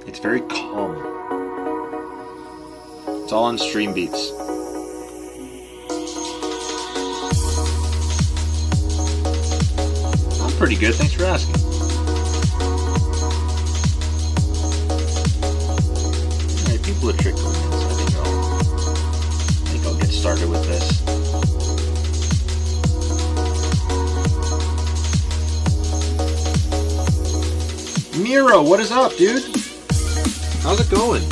It's very calm. It's all on stream beats. I'm pretty good, thanks for asking. Alright, people are trickling in, so I think I'll get started with this. Miro, what is up, dude? How's it going?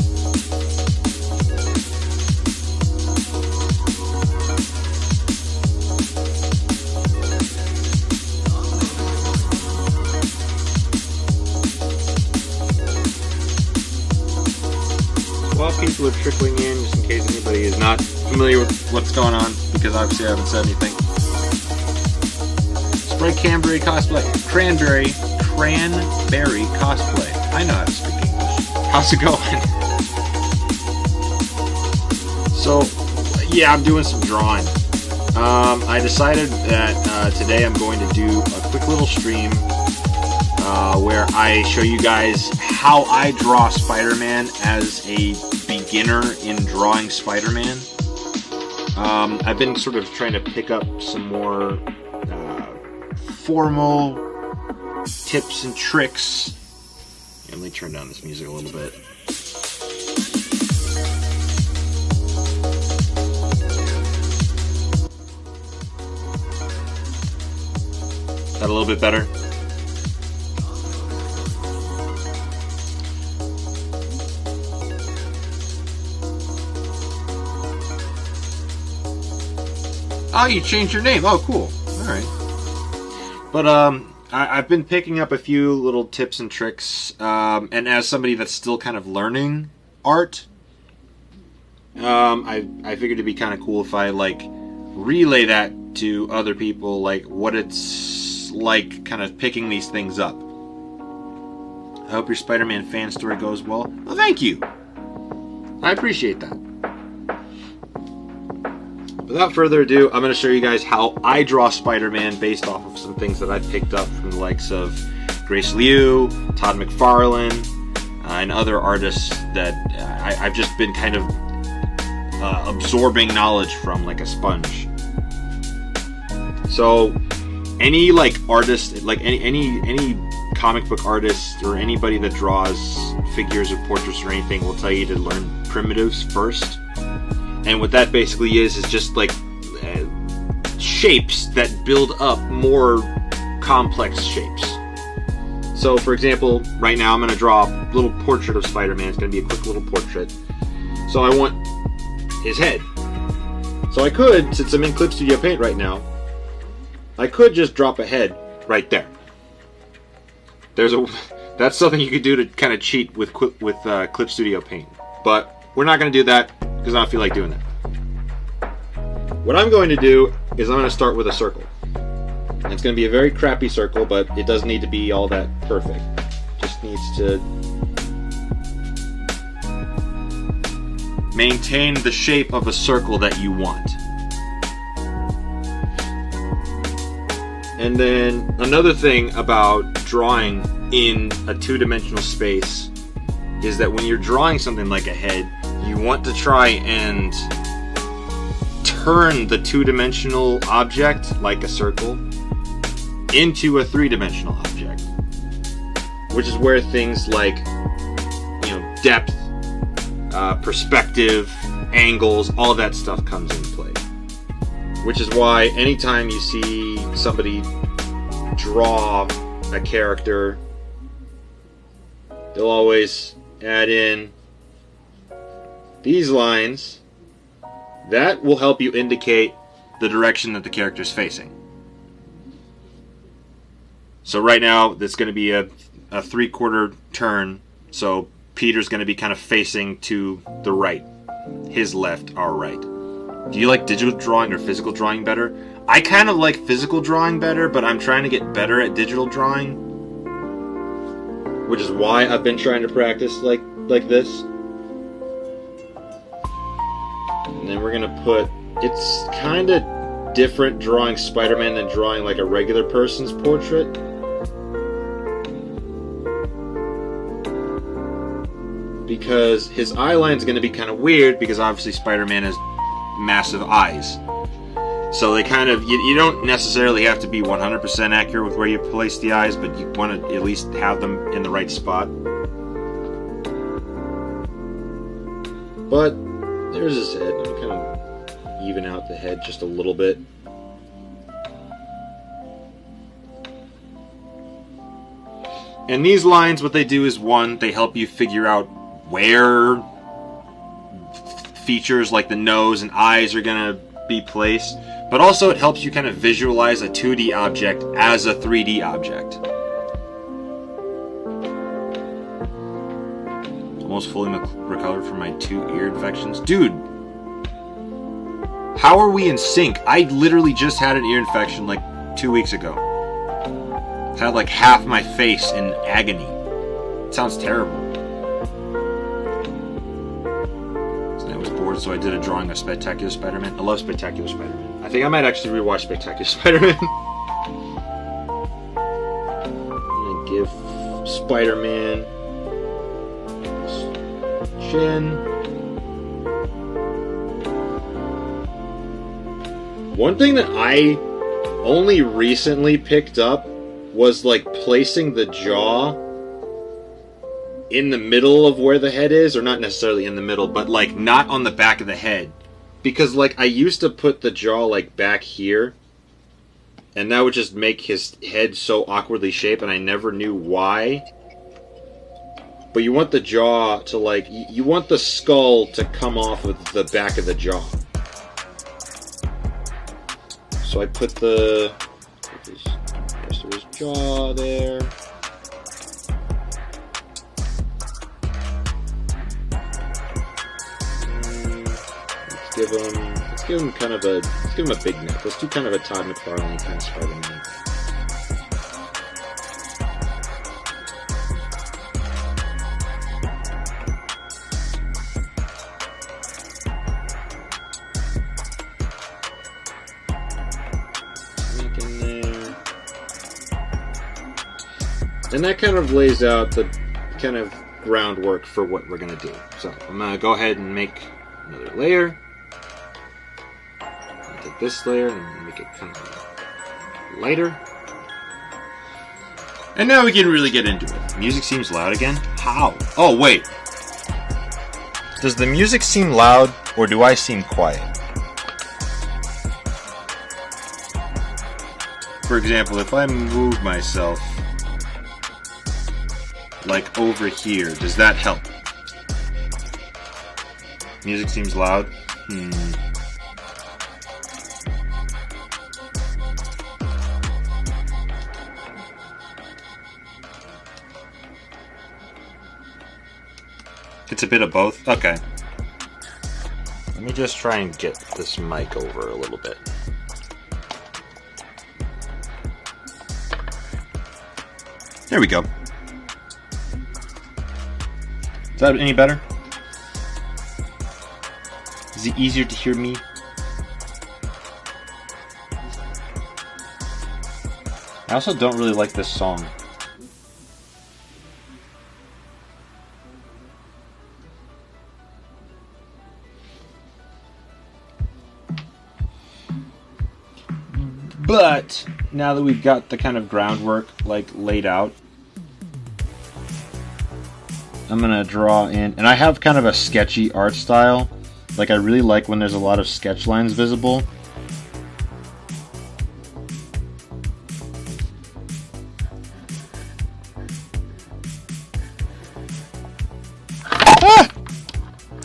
While people are trickling in, just in case anybody is not familiar with what's going on, because obviously I haven't said anything. Sprite Cranberry cosplay. Cranberry cosplay. I know how to speak English. How's it going? So, yeah, I'm doing some drawing. I decided that today I'm going to do a quick little stream where I show you guys how I draw Spider-Man as a beginner in drawing Spider-Man. I've been sort of trying to pick up some more formal tips and tricks. Yeah, let me turn down this music a little bit. Is that a little bit better? Oh, you changed your name. Oh, cool. Alright. But, I've been picking up a few little tips and tricks, and as somebody that's still kind of learning art, I figured it'd be kind of cool if I, like, relay that to other people, like, what it's like kind of picking these things up. I hope your Spider-Man fan story goes well. Well, thank you! I appreciate that. Without further ado, I'm going to show you guys how I draw Spider-Man based off of some things that I picked up from the likes of Grace Liu, Todd McFarlane, and other artists that I've just been kind of absorbing knowledge from like a sponge. So, any like artist, like any comic book artist or anybody that draws figures or portraits or anything will tell you to learn primitives first. And what that basically is just like shapes that build up more complex shapes. So, for example, right now I'm going to draw a little portrait of Spider-Man. It's going to be a quick little portrait. So I want his head. So I could, since I'm in Clip Studio Paint right now, I could just drop a head right there. That's something you could do to kind of cheat with Clip Studio Paint. But we're not going to do that, because I don't feel like doing that. What I'm going to do is I'm going to start with a circle. And it's going to be a very crappy circle, but it doesn't need to be all that perfect. Just needs to maintain the shape of a circle that you want. And then another thing about drawing in a two-dimensional space is that when you're drawing something like a head, you want to try and turn the two-dimensional object, like a circle, into a three-dimensional object. Which is where things like, depth, perspective, angles, all that stuff comes into play. Which is why anytime you see somebody draw a character, they'll always add in these lines. That will help you indicate the direction that the character is facing. So right now, that's going to be a 3/4 turn. So Peter's going to be kind of facing to the right. His left, our right. Do you like digital drawing or physical drawing better? I kind of like physical drawing better, but I'm trying to get better at digital drawing. Which is why I've been trying to practice like this. And then we're going to put... It's kind of different drawing Spider-Man than drawing like a regular person's portrait. because his eye line is going to be kind of weird because obviously Spider-Man has massive eyes. So they kind of, you don't necessarily have to be 100% accurate with where you place the eyes, but you want to at least have them in the right spot. But there's his head. I'm kind of even out the head just a little bit. And these lines, what they do is, one, they help you figure out where features like the nose and eyes are going to be placed. But also it helps you kind of visualize a 2D object as a 3D object. Almost fully recovered from my 2 ear infections. Dude! How are we in sync? I literally just had an ear infection like 2 weeks ago. Had like half my face in agony. It sounds terrible. So I was bored, so I did a drawing of Spectacular Spider-Man. I love Spectacular Spider-Man. I think I might actually rewatch Spectacular Spider-Man. I'm gonna give Spider-Man his chin. One thing that I only recently picked up was like placing the jaw in the middle of where the head is, or not necessarily in the middle, but like not on the back of the head. Because like I used to put the jaw like back here, and that would just make his head so awkwardly shaped, and I never knew why. But you want the jaw to like, you want the skull to come off of the back of the jaw. So I put the rest of his jaw there. Let's give him kind of a, let's give him a big neck. Let's do kind of a Todd McFarlane kind of Spider-Man. And that kind of lays out the kind of groundwork for what we're going to do. So I'm going to go ahead and make another layer. I'll take this layer and make it kind of lighter. And now we can really get into it. Music seems loud again? How? Oh, wait. Does the music seem loud, or do I seem quiet? For example, if I move myself like over here, does that help? Music seems loud. It's a bit of both? Okay. Let me just try and get this mic over a little bit. There we go. Is that any better? Is it easier to hear me? I also don't really like this song. But now that we've got the kind of groundwork like laid out, I'm gonna draw in, and I have kind of a sketchy art style. Like I really like when there's a lot of sketch lines visible. Ah!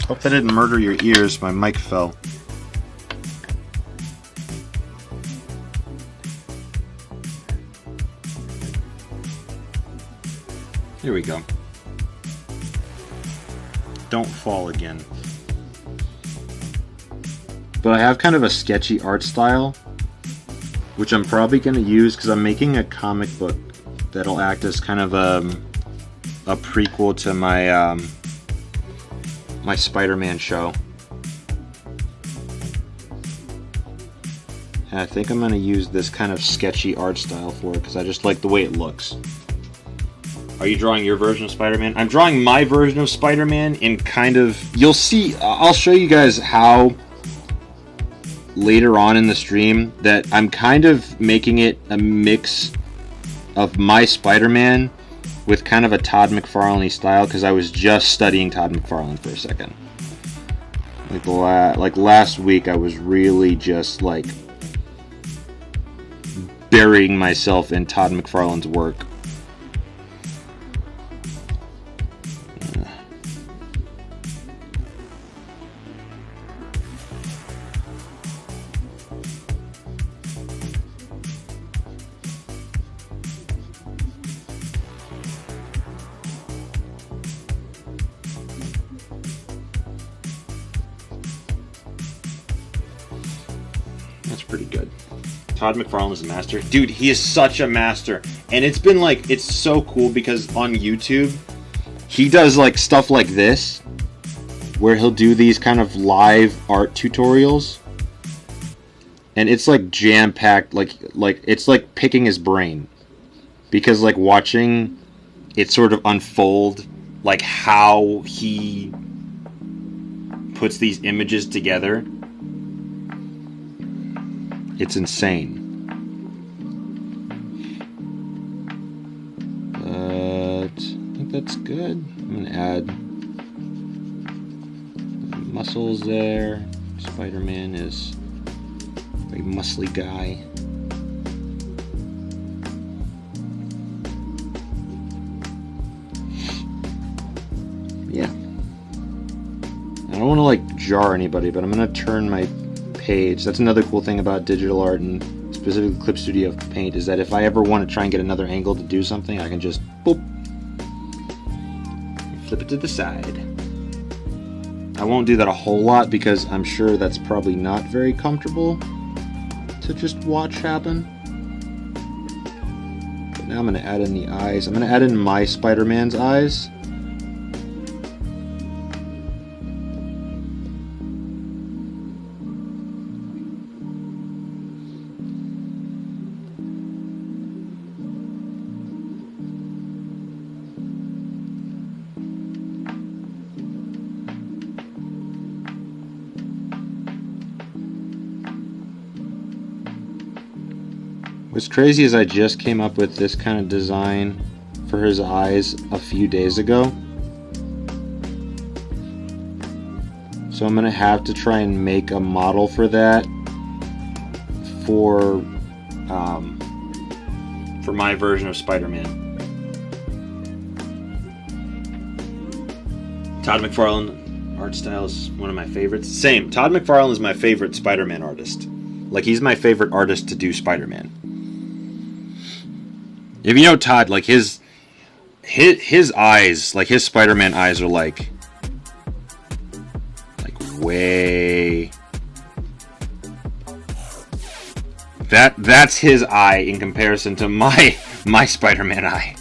Hope that didn't murder your ears. My mic fell. Here we go. Don't fall again. But I have kind of a sketchy art style, which I'm probably going to use because I'm making a comic book that'll act as kind of a prequel to my my Spider-Man show. And I think I'm going to use this kind of sketchy art style for it because I just like the way it looks. Are you drawing your version of Spider-Man? I'm drawing my version of Spider-Man in kind of... You'll see, I'll show you guys how later on in the stream that I'm kind of making it a mix of my Spider-Man with kind of a Todd McFarlane style, because I was just studying Todd McFarlane for a second. Like last week, I was really just like burying myself in Todd McFarlane's work. That's pretty good. Todd McFarlane is a master. Dude, he is such a master. And it's been like, it's so cool because on YouTube, he does like stuff like this, where he'll do these kind of live art tutorials. And it's like jam-packed, like it's like picking his brain. Because like watching it sort of unfold, like how he puts these images together, it's insane. But I think that's good. I'm gonna add muscles there. Spider-Man is a very muscly guy. Yeah. I don't want to like jar anybody, but I'm gonna turn my page. That's another cool thing about digital art and specifically Clip Studio Paint, is that if I ever want to try and get another angle to do something, I can just boop, flip it to the side. I won't do that a whole lot because I'm sure that's probably not very comfortable to just watch happen. But now I'm going to add in the eyes. I'm going to add in my Spider-Man's eyes. What's crazy is I just came up with this kind of design for his eyes a few days ago. So I'm going to have to try and make a model for that for my version of Spider-Man. Todd McFarlane art style is one of my favorites. Same. Todd McFarlane is my favorite Spider-Man artist. Like, he's my favorite artist to do Spider-Man. If you know Todd, like his eyes, like his Spider-Man eyes are like way. That's his eye in comparison to my Spider-Man eye.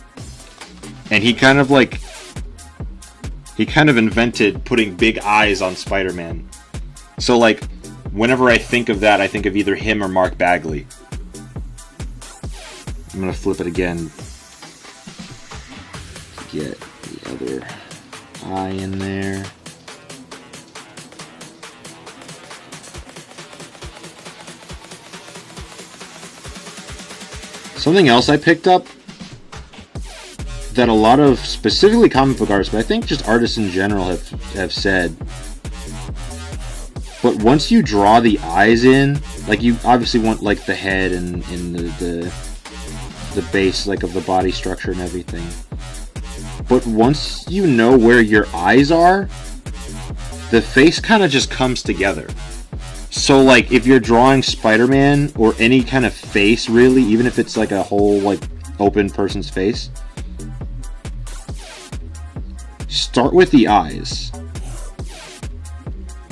And he kind of invented putting big eyes on Spider-Man. So like whenever I think of that, I think of either him or Mark Bagley. I'm going to flip it again. Get the other eye in there. Something else I picked up that a lot of specifically comic book artists, but I think just artists in general have said. But once you draw the eyes in, like you obviously want like the head and the base like of the body structure and everything. But once you know where your eyes are, the face kind of just comes together. So like if you're drawing Spider-Man or any kind of face really, even if it's like a whole like open person's face, start with the eyes.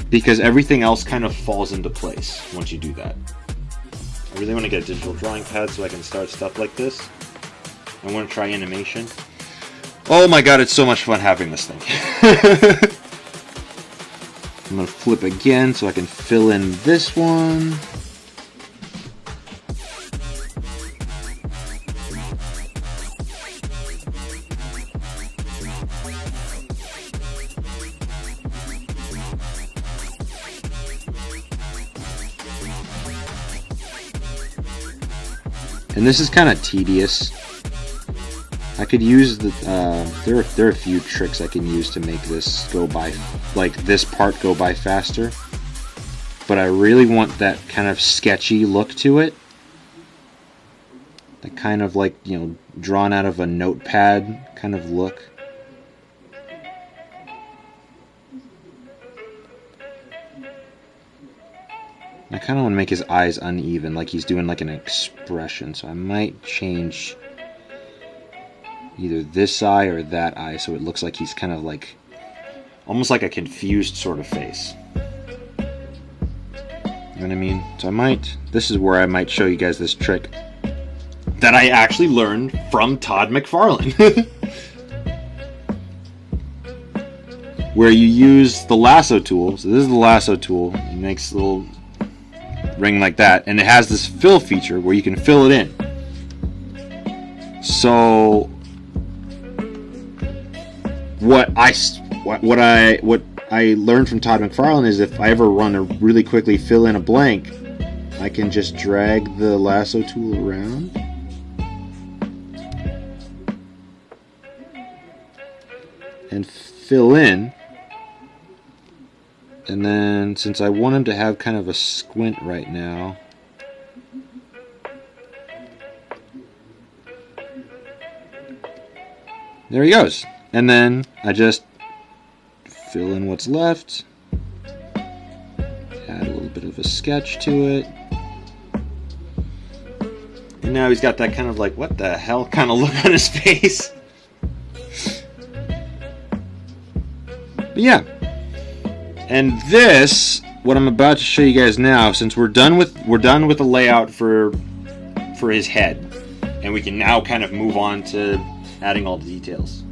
Because everything else kind of falls into place once you do that. I really want to get a digital drawing pad so I can start stuff like this. I want to try animation. Oh my god, it's so much fun having this thing. I'm going to flip again so I can fill in this one. And this is kind of tedious. I could use the, there are a few tricks I can use to make this go by, like this part go by faster. But I really want that kind of sketchy look to it. That kind of like, you know, drawn out of a notepad kind of look. I kind of want to make his eyes uneven, like he's doing like an expression. So I might change either this eye or that eye so it looks like he's kind of like, almost like a confused sort of face. You know what I mean? So I might, this is where I might show you guys this trick that I actually learned from Todd McFarlane. Where you use the lasso tool. So this is the lasso tool. It makes a little ring like that, and it has this fill feature where you can fill it in. So what I learned from Todd McFarlane is if I ever want to really quickly fill in a blank, I can just drag the lasso tool around and fill in. And then, since I want him to have kind of a squint right now, there he goes. And then I just fill in what's left, add a little bit of a sketch to it, and now he's got that kind of like, what the hell kind of look on his face. But yeah. And this, what I'm about to show you guys now, since we're done with the layout for his head, and we can now kind of move on to adding all the details.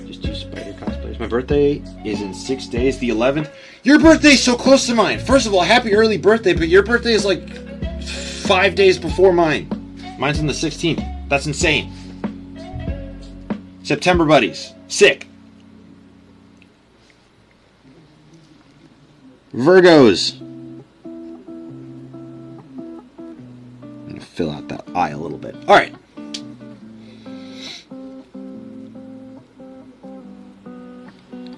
Just do spider cosplayers. My birthday is in 6 days, the 11th. Your birthday's so close to mine. First of all, happy early birthday, but your birthday is like 5 days before mine. Mine's on the 16th. That's insane. September buddies. Sick. Virgos. I'm going to fill out that eye a little bit. Alright.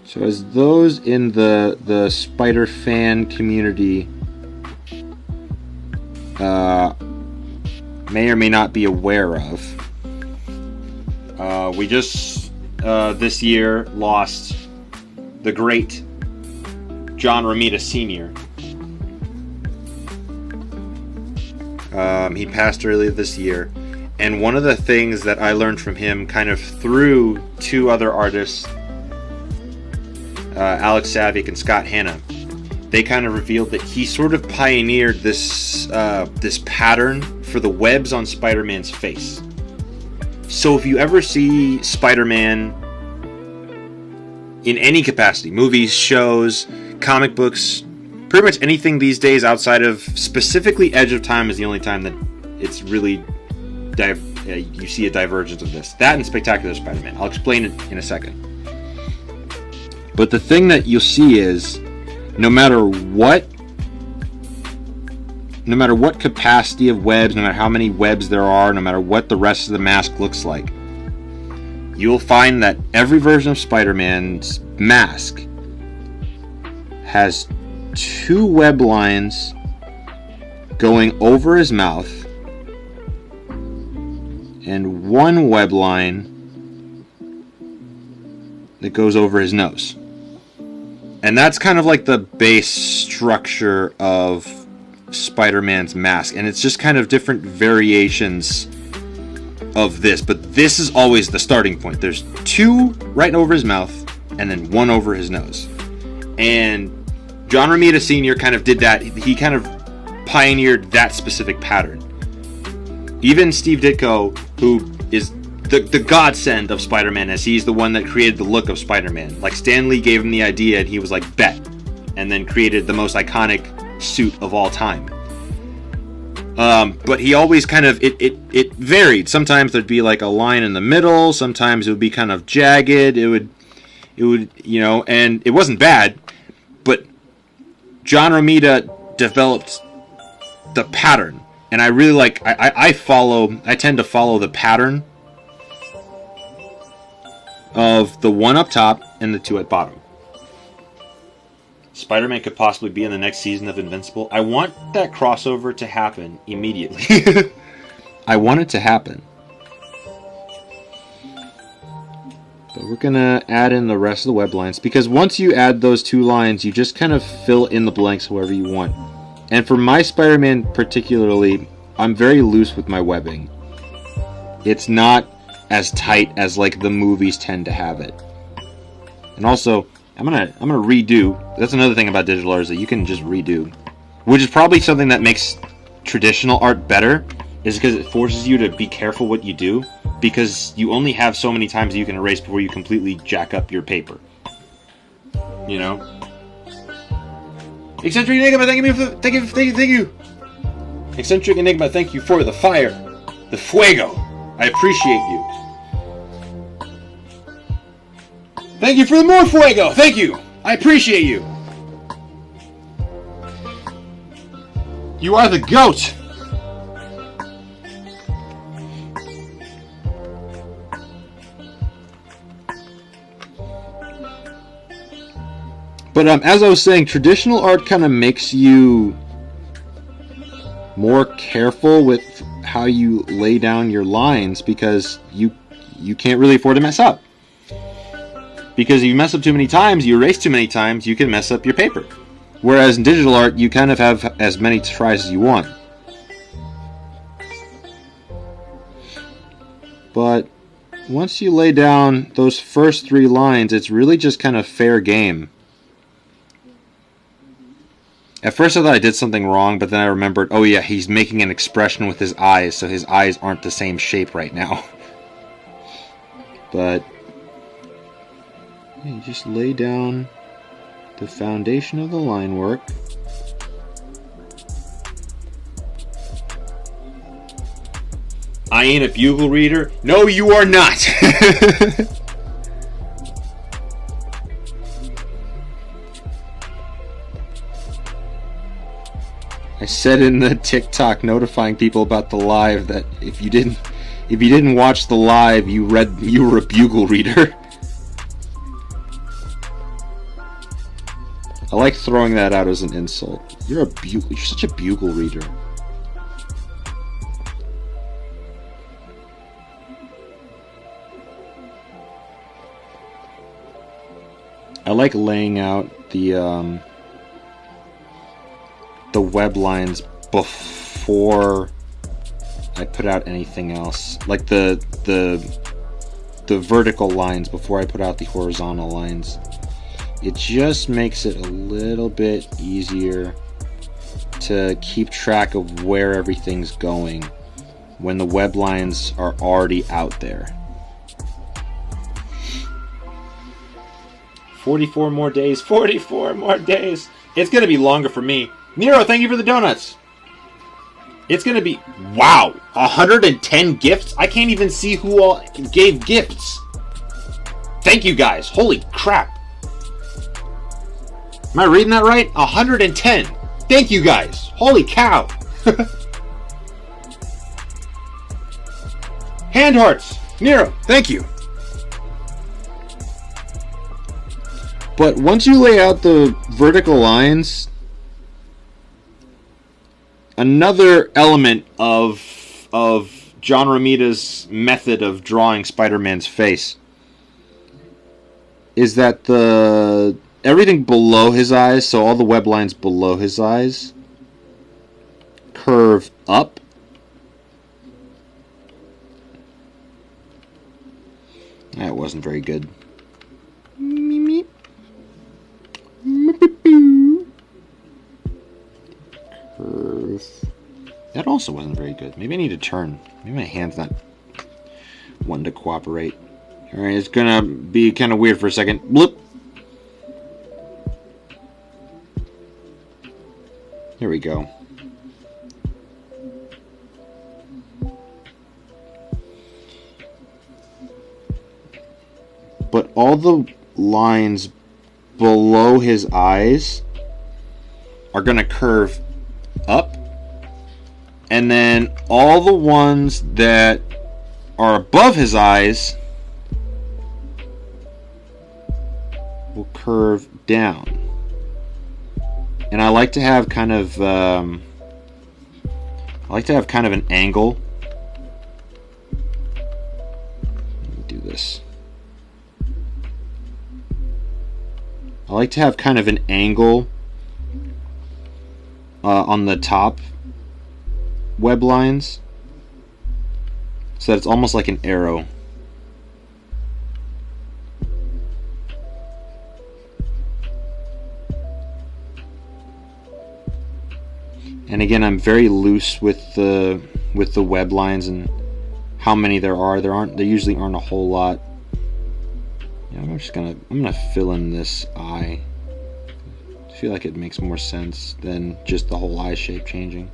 So as those in the spider fan community may or may not be aware of, we just this year lost the great John Romita Sr. He passed earlier this year, and one of the things that I learned from him kind of through two other artists, Alex Savick and Scott Hanna, they kind of revealed that he sort of pioneered this this pattern for the webs on Spider-Man's face. So if you ever see Spider-Man in any capacity, movies, shows, comic books, pretty much anything these days outside of specifically Edge of Time is the only time that it's really you see a divergence of this. That and Spectacular Spider-Man. I'll explain it in a second. But the thing that you'll see is no matter what capacity of webs, no matter how many webs there are, no matter what the rest of the mask looks like, you'll find that every version of Spider-Man's mask has two web lines going over his mouth and one web line that goes over his nose. And that's kind of like the base structure of Spider-Man's mask, and it's just kind of different variations of this, but this is always the starting point. There's two right over his mouth and then one over his nose. And John Romita Sr. kind of did that. He kind of pioneered that specific pattern. Even Steve Ditko, who is the godsend of Spider-Man, as he's the one that created the look of Spider-Man. Like, Stan Lee gave him the idea and he was like, bet. And then created the most iconic suit of all time. But he always kind of, it varied. Sometimes there'd be like a line in the middle. Sometimes it would be kind of jagged. It would, you know, and it wasn't bad. But John Romita developed the pattern. And I really like, I tend to follow the pattern of the one up top and the two at bottom. Spider-Man could possibly be in the next season of Invincible. I want that crossover to happen immediately. I want it to happen. But we're going to add in the rest of the web lines, because once you add those two lines, you just kind of fill in the blanks however you want. And for my Spider-Man particularly, I'm very loose with my webbing. It's not as tight as like the movies tend to have it. And also, I'm gonna redo. That's another thing about digital art, is that you can just redo, which is probably something that makes traditional art better, is because it forces you to be careful what you do, because you only have so many times you can erase before you completely jack up your paper. You know? Eccentric Enigma, thank you. Eccentric Enigma, thank you for the fire. The fuego. I appreciate you. Thank you for the more fuego. Thank you. I appreciate you. You are the GOAT. But as I was saying, traditional art kind of makes you more careful with how you lay down your lines, because you can't really afford to mess up. Because if you mess up too many times, you erase too many times, you can mess up your paper. Whereas in digital art, you kind of have as many tries as you want. But once you lay down those first three lines, it's really just kind of fair game. At first I thought I did something wrong, but then I remembered, oh yeah, he's making an expression with his eyes, so his eyes aren't the same shape right now. But you just lay down the foundation of the line work. I ain't a bugle reader. No, you are not! I said in the TikTok notifying people about the live that if you didn't watch the live, you were a bugle reader. I like throwing that out as an insult. You're such a bugle reader. I like laying out the web lines before I put out anything else, like the vertical lines before I put out the horizontal lines. It just makes it a little bit easier to keep track of where everything's going when the web lines are already out there. 44 more days. 44 more days. It's gonna be longer for me. Nero, thank you for the donuts. It's going to be... Wow! 110 gifts? I can't even see who all gave gifts. Thank you, guys. Holy crap. Am I reading that right? 110. Thank you, guys. Holy cow. Hand hearts. Nero, thank you. But once you lay out the vertical lines... Another element of John Romita's method of drawing Spider-Man's face is that everything below his eyes, so all the web lines below his eyes, curve up. That wasn't very good. That also wasn't very good. Maybe I need to turn. Maybe my hand's not wanting to cooperate. Alright, it's gonna be kind of weird for a second. Bloop! Here we go. But all the lines below his eyes are gonna curve up And then all the ones that are above his eyes will curve down. And I like to have kind of an angle. Let me do this. I like to have kind of an angle on the top web lines, so that it's almost like an arrow. And again, I'm very loose with the web lines and how many there are. There usually aren't a whole lot. Yeah, I'm gonna fill in this eye. I feel like it makes more sense than just the whole eye shape changing.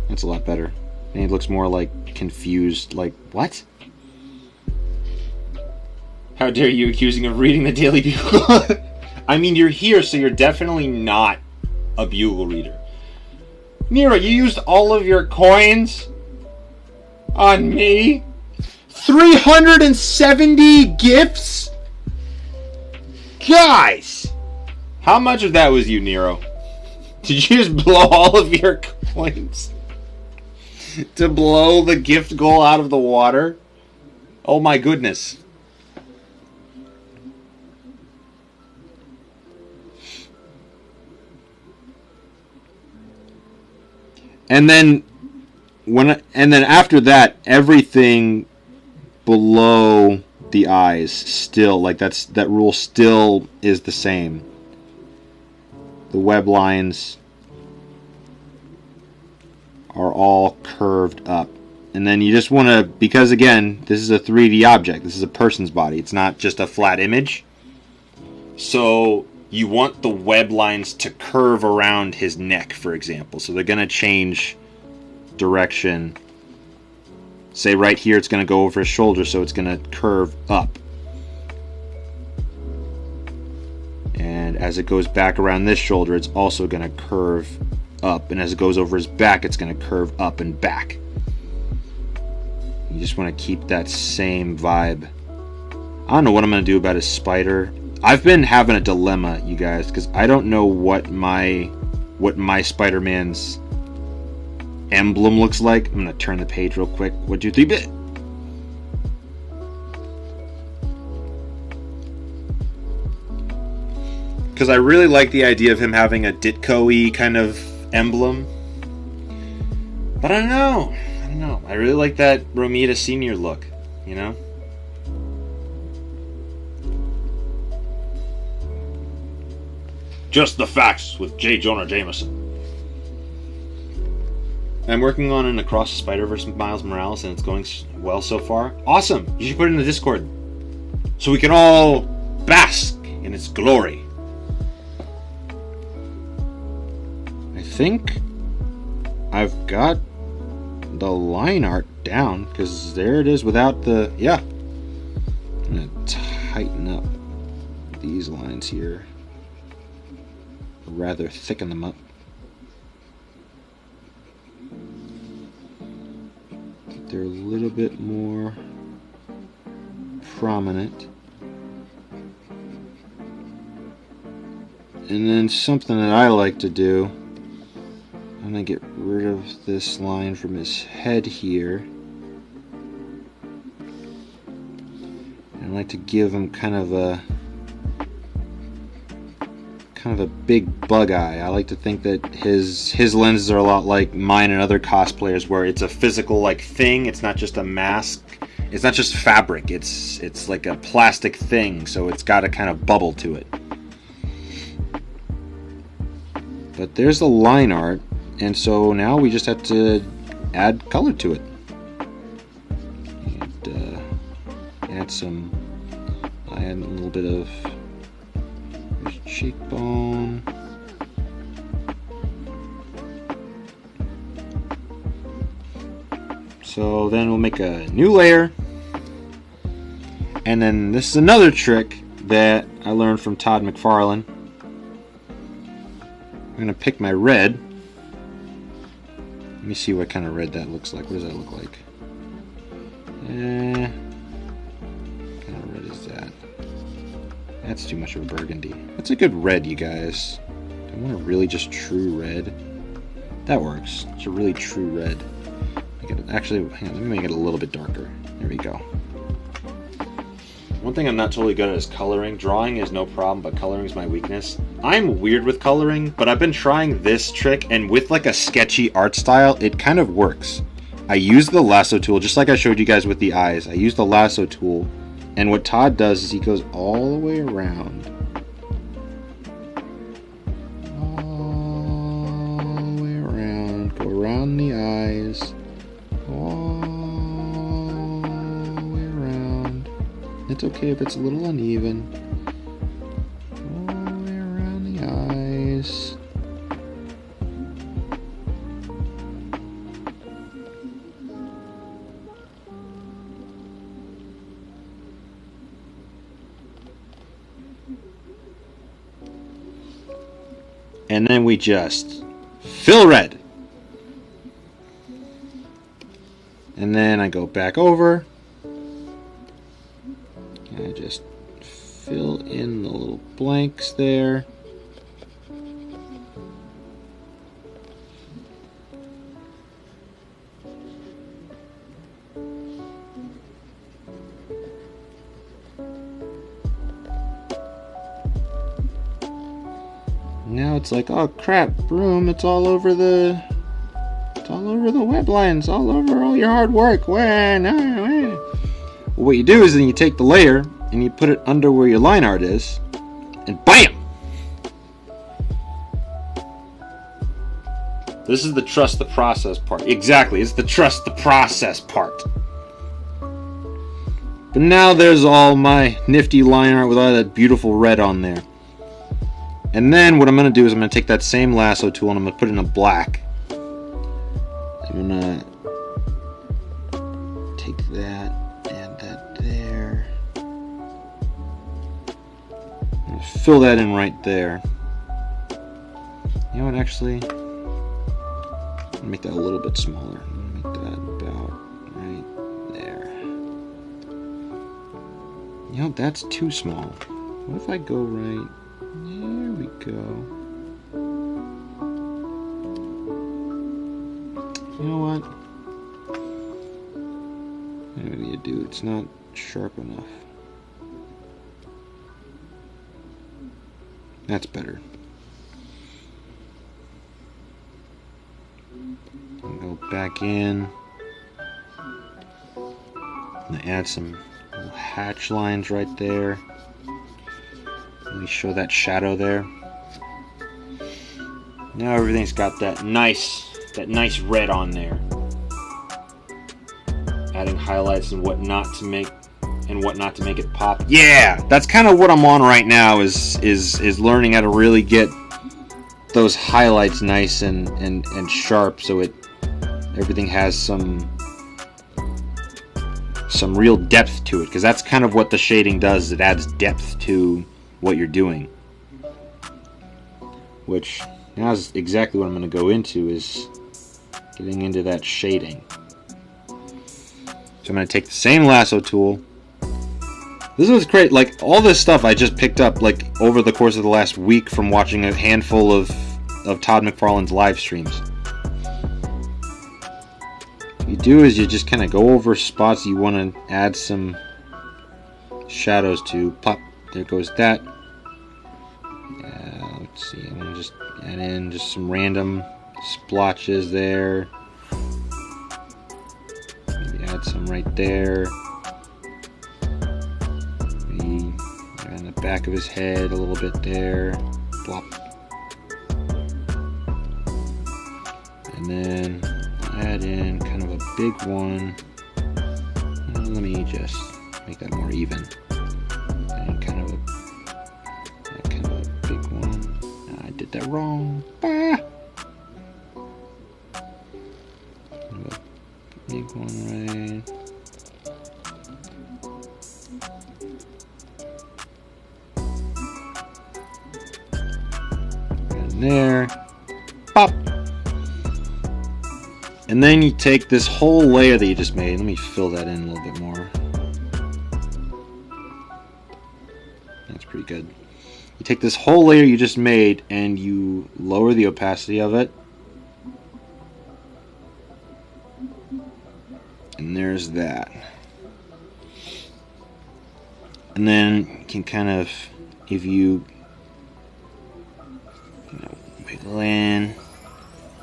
That's a lot better. And it looks more like confused, like, what? How dare you accusing of reading the Daily Bugle? I mean, you're here, so you're definitely not a Bugle reader. Nero, you used all of your coins on me? 370 gifts? Guys! How much of that was you, Nero? Did you just blow all of your coins to blow the gift goal out of the water? Oh my goodness. And then after that, everything below the eyes still, like that rule still is the same. The web lines are all curved up. And then you just want to, because again, this is a 3D object. This is a person's body. It's not just a flat image. So you want the web lines to curve around his neck, for example. So they're going to change direction. Say right here it's going to go over his shoulder, so it's going to curve up. And as it goes back around this shoulder, it's also going to curve up. And as it goes over his back, it's going to curve up and back. You just want to keep that same vibe. I don't know what I'm going to do about his spider. I've been having a dilemma, you guys, because I don't know what my Spider-Man's emblem looks like. I'm going to turn the page real quick. 1, 2, 3, bit. Because I really like the idea of him having a Ditko-y kind of emblem. But I don't know. I really like that Romita Sr. look, you know? Just the Facts with J. Jonah Jameson. I'm working on an Across the Spider-Verse with Miles Morales, and it's going well so far. Awesome! You should put it in the Discord, so we can all bask in its glory. I think I've got the line art down, because there it is without the... Yeah. I'm going to tighten up these lines here. Rather thicken them up. They're a little bit more prominent. And then something that I like to do, I'm going to get rid of this line from his head here. And I like to give him kind of a big bug eye. I like to think that his lenses are a lot like mine and other cosplayers, where it's a physical like thing. It's not just a mask. It's not just fabric. It's like a plastic thing, so it's got a kind of bubble to it. But there's the line art, and so now we just have to add color to it. And I add a little bit of cheekbone. So then we'll make a new layer. And then this is another trick that I learned from Todd McFarlane. I'm going to pick my red. Let me see what kind of red that looks like. What does that look like? What kind of red is that? That's too much of a burgundy. That's a good red, you guys. I want a really just true red. That works. It's a really true red. Actually, hang on, let me make it a little bit darker. There we go. One thing I'm not totally good at is coloring. Drawing is no problem, but coloring is my weakness. I'm weird with coloring, but I've been trying this trick, and with like a sketchy art style, it kind of works. I use the lasso tool, just like I showed you guys with the eyes. I use the lasso tool, and what Todd does is he goes all the way around. All the way around. Go around the eyes. All the way around. It's okay if it's a little uneven. All the way around the eyes. And then we just fill red. And then I go back over. And I just fill in the little blanks there. Now it's like, oh crap, broom, it's all over the web lines, all over all your hard work. Well, what you do is then you take the layer and you put it under where your line art is, and BAM! This is the trust the process part. Exactly, it's the trust the process part. But now there's all my nifty line art with all that beautiful red on there. And then what I'm going to do is I'm going to take that same lasso tool and I'm going to put it in a black. I'm going to take that, add that there. I'm going to fill that in right there. You know what, actually, I'm going to make that a little bit smaller. I'm going to make that about right there. You know, that's too small. What if I go right... There we go. You know what? What do you do? It's not sharp enough. That's better. I'll go back in. I'm gonna add some little hatch lines right there. Let me show that shadow there. Now everything's got that nice red on there. Adding highlights and whatnot to make it pop. Yeah, that's kind of what I'm on right now. Is learning how to really get those highlights nice and sharp, so everything has some real depth to it. Because that's kind of what the shading does. It adds depth to what you're doing, which now is exactly what I'm going to go into, is getting into that shading. So I'm going to take the same lasso tool. This was great. Like, all this stuff I just picked up like over the course of the last week from watching a handful of Todd McFarlane's live streams. What you do is you just kind of go over spots you want to add some shadows to. Pop, there goes that. Let's see, I'm going to just add in just some random splotches there. Maybe add some right there. Maybe on the back of his head a little bit there. Plop. And then add in kind of a big one. Let me just make that more even. And kind of a big one. I did that wrong. Ah! Big one right. And there. Pop! And then you take this whole layer that you just made. Let me fill that in a little bit more. That's pretty good. You take this whole layer you just made and you lower the opacity of it. And there's that. And then you can kind of, if you wiggle in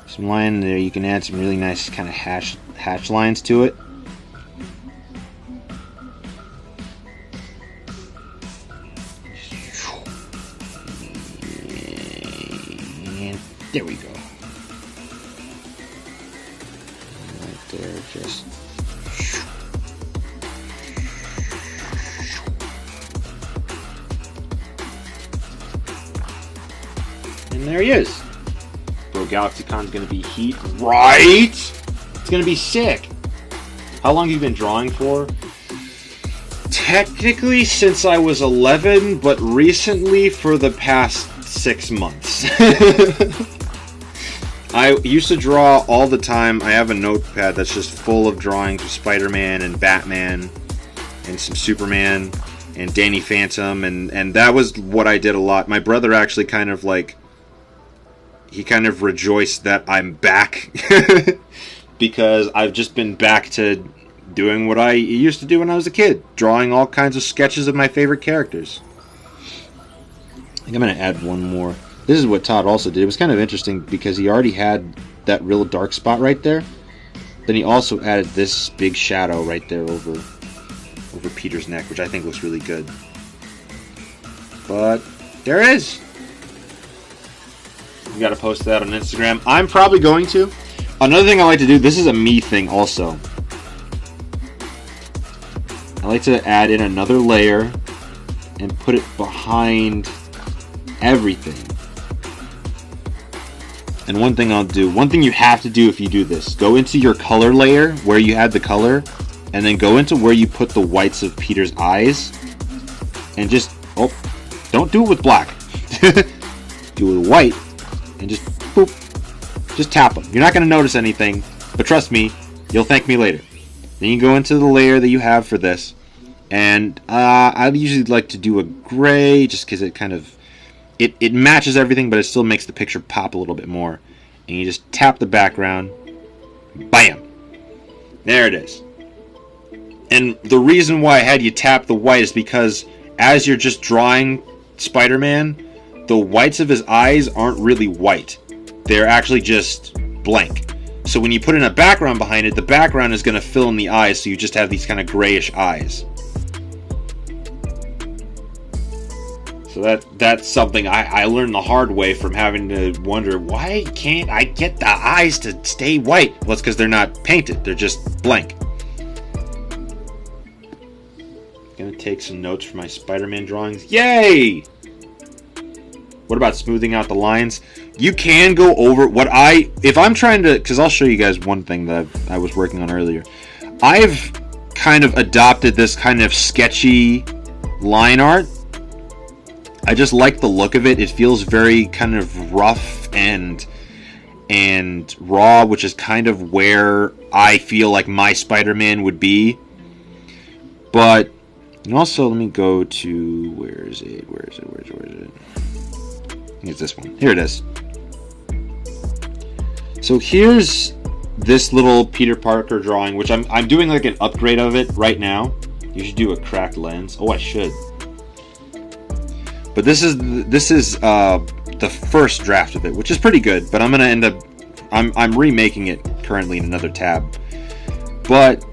some line there, you can add some really nice kind of hatch lines to it. And there we go. Right there, just. And there he is. Bro, GalaxyCon's gonna be heat, right? It's gonna be sick. How long have you been drawing for? Technically since I was 11, but recently for the past 6 months. I used to draw all the time. I have a notepad that's just full of drawings of Spider-Man and Batman and some Superman and Danny Phantom, and that was what I did a lot. My brother actually kind of like, he kind of rejoiced that I'm back because I've just been back to doing what I used to do when I was a kid, drawing all kinds of sketches of my favorite characters. I think I'm going to add one more. This is what Todd also did. It was kind of interesting because he already had that real dark spot right there. Then he also added this big shadow right there over Peter's neck, which I think looks really good. But there it is. We gotta post that on Instagram. I'm probably going to. Another thing I like to do, this is a me thing also. I like to add in another layer and put it behind everything. And one thing I'll do, one thing you have to do if you do this, go into your color layer where you had the color, and then go into where you put the whites of Peter's eyes, and just, oh, don't do it with black. Do it with white. And just boop, just tap them. You're not going to notice anything, but trust me, you'll thank me later. Then you go into the layer that you have for this, and I usually like to do a gray, just because it kind of, it matches everything, but it still makes the picture pop a little bit more. And you just tap the background, bam, there it is. And the reason why I had you tap the white is because as you're just drawing Spider-Man, the whites of his eyes aren't really white. They're actually just blank. So when you put in a background behind it, the background is going to fill in the eyes, so you just have these kind of grayish eyes. So that's something I learned the hard way from having to wonder, why can't I get the eyes to stay white? Well, it's because they're not painted. They're just blank. Gonna take some notes for my Spider-Man drawings. Yay! What about smoothing out the lines? You can go over what if I'm trying to, because I'll show you guys one thing that I was working on earlier. I've kind of adopted this kind of sketchy line art. I just like the look of it. It feels very kind of rough and raw, which is kind of where I feel like my Spider-Man would be. But also, let me go to, where is it? I think it's this one. Here it is. So here's this little Peter Parker drawing, which I'm doing like an upgrade of it right now. You should do a cracked lens. Oh, I should. But this is the first draft of it, which is pretty good. But I'm gonna end up I'm remaking it currently in another tab. But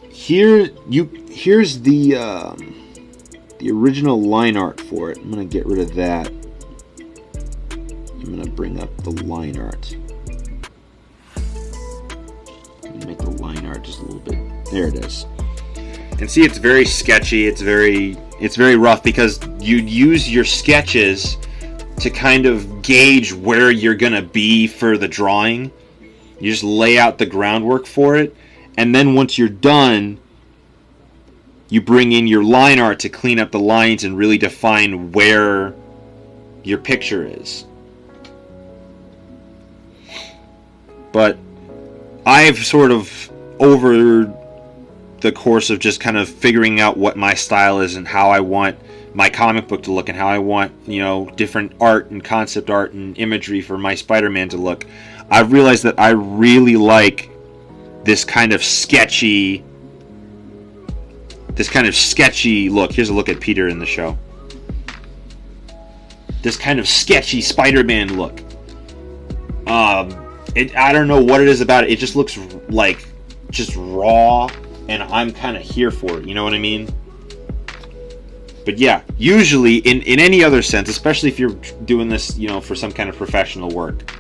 here's the original line art for it. I'm gonna get rid of that. I'm going to bring up the line art. Make the line art just a little bit. There it is. And see, it's very sketchy. It's very rough because you use your sketches to kind of gauge where you're going to be for the drawing. You just lay out the groundwork for it. And then once you're done, you bring in your line art to clean up the lines and really define where your picture is. But I've sort of, over the course of just kind of figuring out what my style is and how I want my comic book to look and how I want, you know, different art and concept art and imagery for my Spider-Man to look, I've realized that I really like this kind of sketchy look. Here's a look at Peter in the show. This kind of sketchy Spider-Man look. I don't know what it is about it. It just looks like just raw, and I'm kind of here for it. You know what I mean? But yeah, usually in any other sense, especially if you're doing this, you know, for some kind of professional work,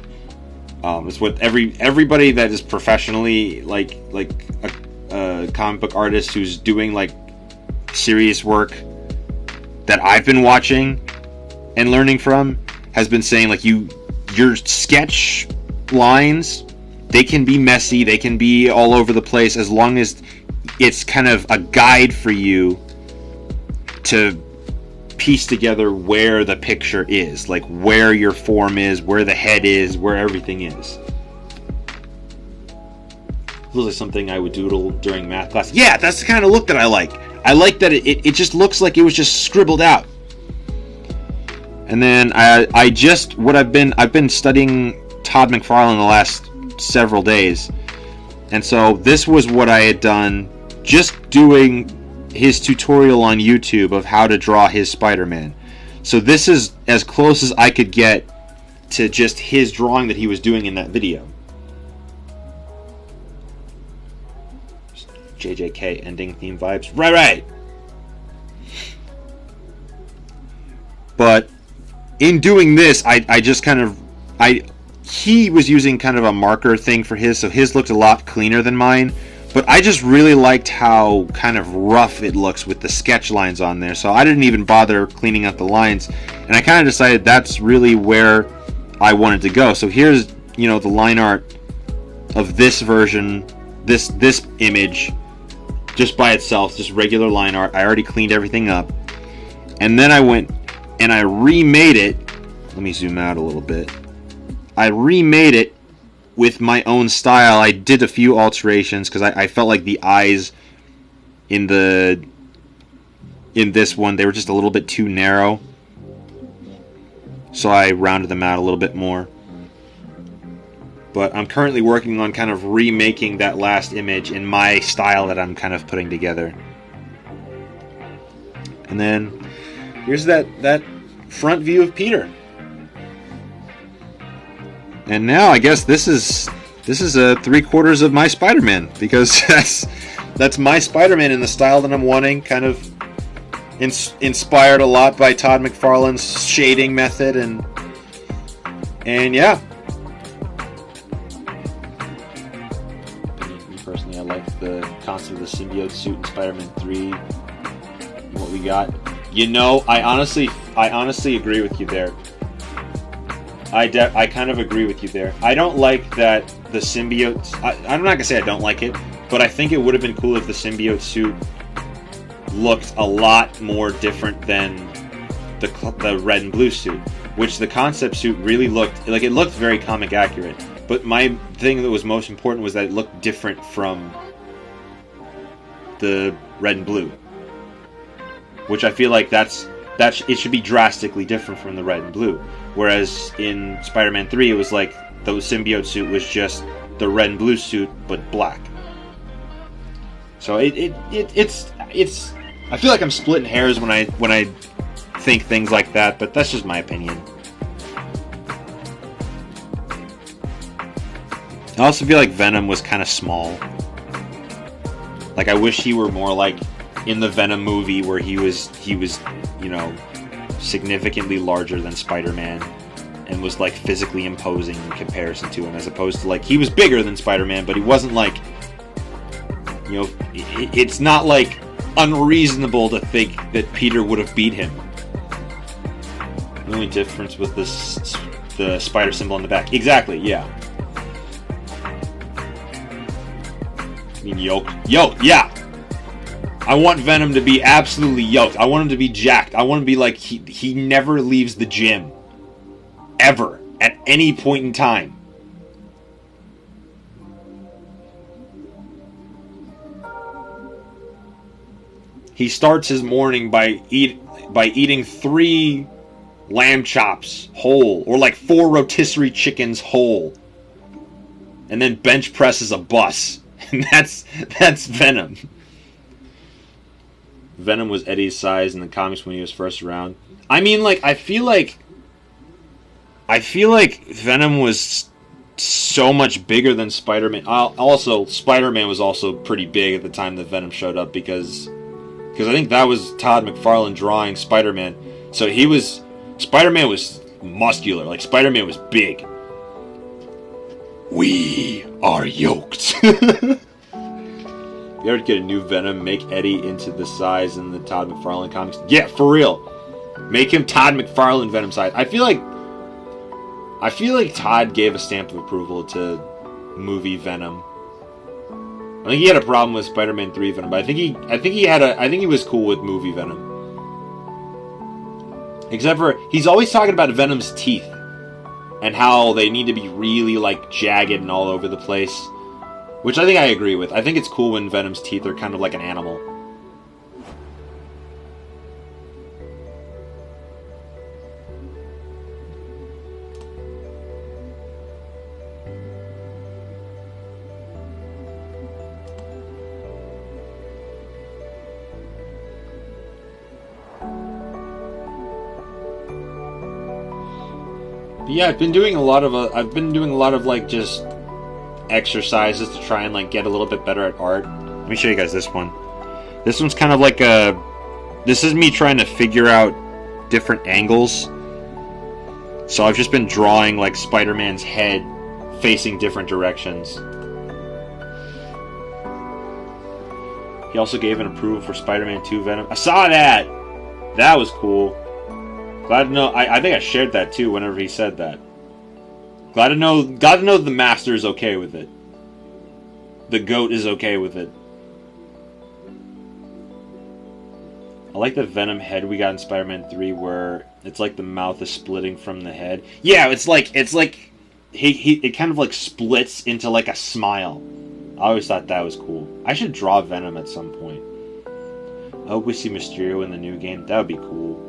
it's what everybody that is professionally like a comic book artist who's doing like serious work that I've been watching and learning from has been saying, like, your sketch lines, they can be messy, they can be all over the place, as long as it's kind of a guide for you to piece together where the picture is, like where your form is, where the head is, where everything is. Feels like something I would doodle during math class. Yeah, that's the kind of look that I like. I like that it just looks like it was just scribbled out. And then I've been studying Todd McFarlane the last several days. And so this was what I had done, just doing his tutorial on YouTube of how to draw his Spider-Man. So this is as close as I could get to just his drawing that he was doing in that video. JJK ending theme vibes. Right. But in doing this, I just kind of... he was using kind of a marker thing for his, so his looked a lot cleaner than mine. But I just really liked how kind of rough it looks with the sketch lines on there. So I didn't even bother cleaning up the lines. And I kind of decided that's really where I wanted to go. So here's, you know, the line art of this version, this image, just by itself, just regular line art. I already cleaned everything up. And then I went and I remade it. Let me zoom out a little bit. I remade it with my own style. I did a few alterations because I felt like the eyes in this one, they were just a little bit too narrow. So I rounded them out a little bit more. But I'm currently working on kind of remaking that last image in my style that I'm kind of putting together. And then here's that front view of Peter. And now I guess this is a 3/4 of my Spider-Man, because that's my Spider-Man in the style that I'm wanting, kind of inspired a lot by Todd McFarlane's shading method, and yeah. Me personally, I like the concept of the symbiote suit in Spider-Man 3. What we got, you know, I honestly agree with you there. I kind of agree with you there. I don't like that the symbiote... I'm not going to say I don't like it, but I think it would have been cool if the symbiote suit looked a lot more different than the red and blue suit, which the concept suit really looked... like, it looked very comic accurate. But my thing that was most important was that it looked different from the red and blue, which I feel like it should be drastically different from the red and blue. Whereas in Spider-Man 3, it was like the symbiote suit was just the red and blue suit, but black. So it's I feel like I'm splitting hairs when I think things like that, but that's just my opinion. I also feel like Venom was kind of small. Like, I wish he were more like in the Venom movie, where he was, you know, significantly larger than Spider-Man and was like physically imposing in comparison to him, as opposed to, like, he was bigger than Spider-Man, but he wasn't like, you know, it's not like unreasonable to think that Peter would have beat him. The only difference was the spider symbol on the back. Exactly, yeah. I mean, yoked, yeah. I want Venom to be absolutely yoked. I want him to be jacked. I want him to be like, he never leaves the gym. Ever. At any point in time. he starts his morning by eating 3 lamb chops whole, or like 4 rotisserie chickens whole, and then bench presses a bus. And that's Venom. Venom was Eddie's size in the comics when he was first around. I mean, like, I feel like Venom was so much bigger than Spider-Man. Also, Spider-Man was also pretty big at the time that Venom showed up, because I think that was Todd McFarlane drawing Spider-Man. So Spider-Man was muscular. Like, Spider-Man was big. We are yoked. You ever get a new Venom, make Eddie into the size in the Todd McFarlane comics? Yeah, for real. Make him Todd McFarlane Venom size. I feel like Todd gave a stamp of approval to movie Venom. I think he had a problem with Spider-Man 3 Venom, but I think he was cool with movie Venom. Except for he's always talking about Venom's teeth and how they need to be really like jagged and all over the place, which I think I agree with. I think it's cool when Venom's teeth are kind of like an animal. Yeah, I've been doing a lot of like just exercises to try and like get a little bit better at art. Let me show you guys this one. This one's kind of like this is me trying to figure out different angles. So I've just been drawing like Spider-Man's head facing different directions. He also gave an approval for Spider-Man 2 Venom. I saw that! That was cool. Glad to know. I think I shared that too whenever he said that. Glad to know the Master is okay with it. The GOAT is okay with it. I like the Venom head we got in Spider-Man 3 where it's like the mouth is splitting from the head. Yeah, it's like it kind of like splits into like a smile. I always thought that was cool. I should draw Venom at some point. I hope we see Mysterio in the new game. That would be cool.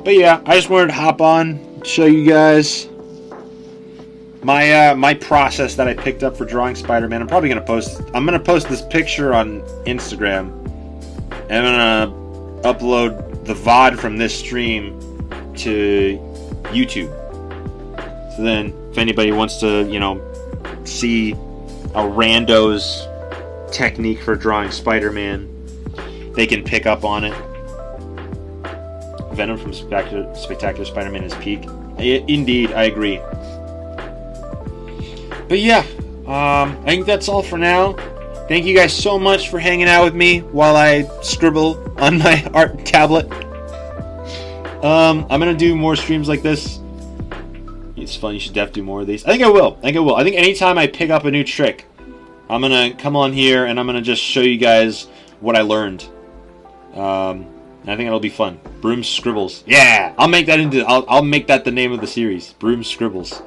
But yeah, I just wanted to hop on, show you guys my process that I picked up for drawing Spider-Man. I'm gonna post this picture on Instagram, and I'm gonna upload the VOD from this stream to YouTube. So then, if anybody wants to, see a rando's technique for drawing Spider-Man, they can pick up on it. Venom from Spectacular Spider-Man is peak. Indeed, I agree. But yeah, I think that's all for now. Thank you guys so much for hanging out with me while I scribble on my art tablet. I'm gonna do more streams like this. It's fun. You should definitely do more of these. I think I will. I think anytime I pick up a new trick, I'm gonna come on here and I'm gonna just show you guys what I learned. I think it'll be fun. Broom Scribbles. Yeah, I'll make that the name of the series. Broom Scribbles.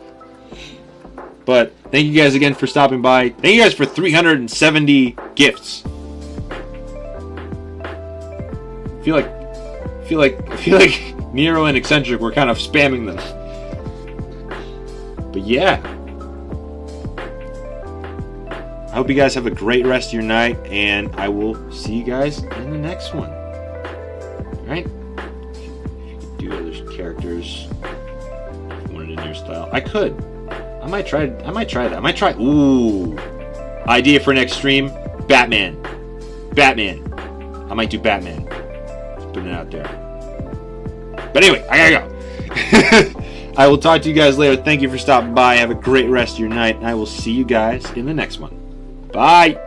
But thank you guys again for stopping by. Thank you guys for 370 gifts. I feel like Nero and Eccentric were kind of spamming them. But yeah. I hope you guys have a great rest of your night, and I will see you guys in the next one. Alright? Do other characters. Wanted in your style. I could. I might try that. Ooh. Idea for next stream. Batman. I might do Batman. Just putting it out there. But anyway, I gotta go. I will talk to you guys later. Thank you for stopping by. Have a great rest of your night. And I will see you guys in the next one. Bye.